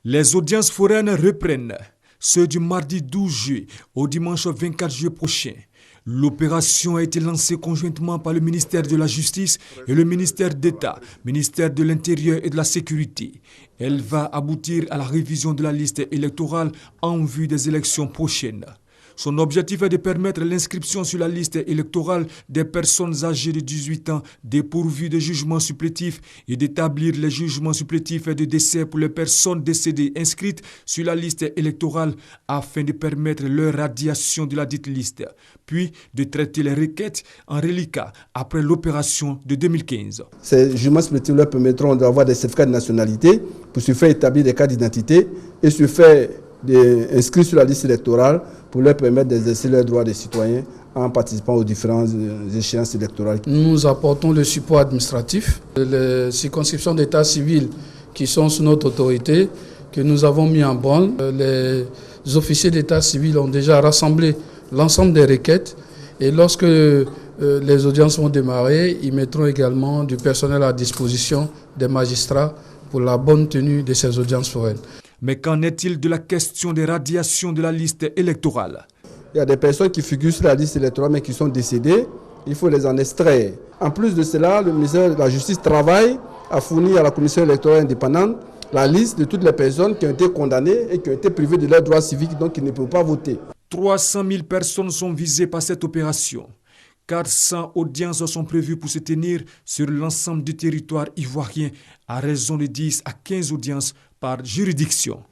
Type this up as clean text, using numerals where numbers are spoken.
Les audiences foraines reprennent, ceux du mardi 12 juillet au dimanche 24 juillet prochain. L'opération a été lancée conjointement par le ministère de la Justice et le ministère d'État, ministère de l'Intérieur et de la Sécurité. Elle va aboutir à la révision de la liste électorale en vue des élections prochaines. Son objectif est de permettre l'inscription sur la liste électorale des personnes âgées de 18 ans dépourvues de jugement supplétif et d'établir les jugements supplétifs de décès pour les personnes décédées inscrites sur la liste électorale afin de permettre leur radiation de la dite liste, puis de traiter les requêtes en reliquat après l'opération de 2015. Ces jugements supplétifs leur permettront d'avoir des certificats de nationalité pour se faire établir des cartes d'identité et se faire inscrits sur la liste électorale pour leur permettre d'exercer leurs droits de citoyens en participant aux différentes échéances électorales. Nous apportons le support administratif, les circonscriptions d'état civil qui sont sous notre autorité, que nous avons mis en branle. Les officiers d'état civil ont déjà rassemblé l'ensemble des requêtes et lorsque les audiences vont démarrer, ils mettront également du personnel à disposition des magistrats pour la bonne tenue de ces audiences foraines. Mais qu'en est-il de la question des radiations de la liste électorale? Il y a des personnes qui figurent sur la liste électorale mais qui sont décédées. Il faut les en extraire. En plus de cela, le ministère de la Justice travaille à fournir à la commission électorale indépendante la liste de toutes les personnes qui ont été condamnées et qui ont été privées de leurs droits civiques, donc qui ne peuvent pas voter. 300 000 personnes sont visées par cette opération. 400 audiences sont prévues pour se tenir sur l'ensemble du territoire ivoirien à raison de 10 à 15 audiences par juridiction.